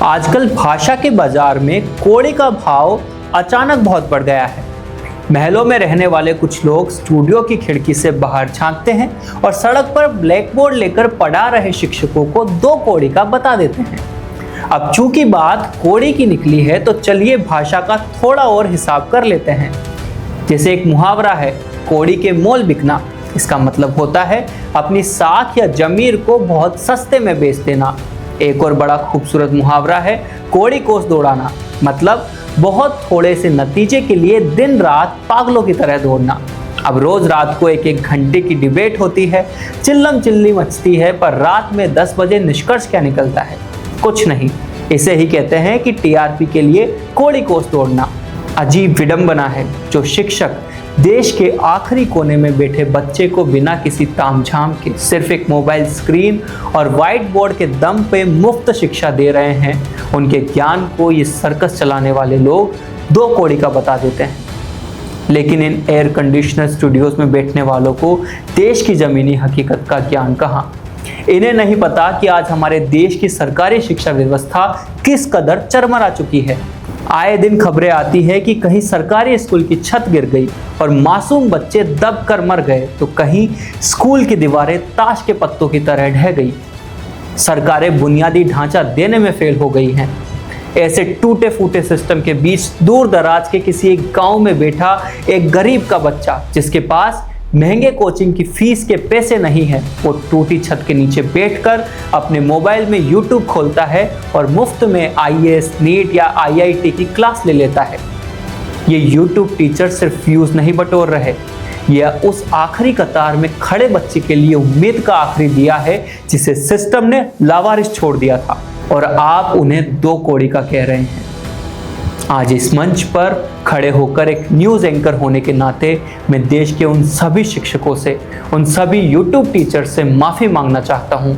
आजकल भाषा के बाजार में कौड़ी का भाव अचानक बहुत बढ़ गया है। महलों में रहने वाले कुछ लोग स्टूडियो की खिड़की से बाहर झांकते हैं और सड़क पर ब्लैक बोर्ड लेकर पढ़ा रहे शिक्षकों को 2 कौड़ी का बता देते हैं। अब चूंकि बात कौड़ी की निकली है तो चलिए भाषा का थोड़ा और हिसाब कर लेते हैं। जैसे एक मुहावरा है, कौड़ी के मोल बिकना। इसका मतलब होता है अपनी साख या जमीर को बहुत सस्ते में बेच देना। एक और बड़ा खूबसूरत मुहावरा है, कौड़ी कोस दौड़ाना, मतलब बहुत थोड़े से नतीजे के लिए दिन रात पागलों की तरह दौड़ना। अब रोज रात को 1-1 घंटे की डिबेट होती है, चिल्लम चिल्ली मचती है, पर रात में 10 बजे निष्कर्ष क्या निकलता है? कुछ नहीं। इसे ही कहते हैं कि टीआरपी के लिए कौड़ी कोस दौड़ना। अजीब विडंबना है जो शिक्षक देश के आखिरी कोने में बैठे बच्चे को बिना किसी तामझाम के सिर्फ एक मोबाइल स्क्रीन और व्हाइट बोर्ड के दम पे मुफ्त शिक्षा दे रहे हैं, उनके ज्ञान को ये सर्कस चलाने वाले लोग 2 कौड़ी का बता देते हैं। लेकिन इन एयर कंडीशनर स्टूडियोज में बैठने वालों को देश की ज़मीनी हकीकत का ज्ञान कहाँ? इन्हें नहीं पता कि आज हमारे देश की सरकारी शिक्षा व्यवस्था किस कदर चरमरा चुकी है। आए दिन खबरें आती है कि कहीं सरकारी स्कूल की छत गिर गई और मासूम बच्चे दब कर मर गए, तो कहीं स्कूल की दीवारें ताश के पत्तों की तरह ढह गई। सरकारें बुनियादी ढांचा देने में फेल हो गई हैं। ऐसे टूटे फूटे सिस्टम के बीच दूर दराज के किसी एक गांव में बैठा एक गरीब का बच्चा, जिसके पास महंगे कोचिंग की फीस के पैसे नहीं है, वो टूटी छत के नीचे बैठकर अपने मोबाइल में YouTube खोलता है और मुफ्त में IAS, नीट या IIT की क्लास ले लेता है। ये YouTube टीचर सिर्फ व्यूज नहीं बटोर रहे, यह उस आखिरी कतार में खड़े बच्चे के लिए उम्मीद का आखिरी दिया है जिसे सिस्टम ने लावारिस छोड़ दिया था, और आप उन्हें 2 कौड़ी का कह रहे हैं। आज इस मंच पर खड़े होकर एक न्यूज़ एंकर होने के नाते मैं देश के उन सभी शिक्षकों से, उन सभी YouTube टीचर से माफ़ी मांगना चाहता हूँ।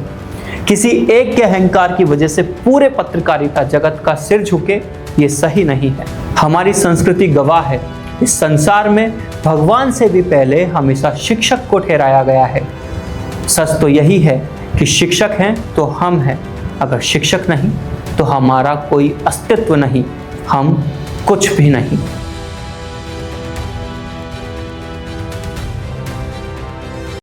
किसी एक के अहंकार की वजह से पूरे पत्रकारिता जगत का सिर झुके, ये सही नहीं है। हमारी संस्कृति गवाह है, इस संसार में भगवान से भी पहले हमेशा शिक्षक को ठहराया गया है। सच तो यही है कि शिक्षक हैं तो हम हैं, अगर शिक्षक नहीं तो हमारा कोई अस्तित्व नहीं, हम कुछ भी नहीं।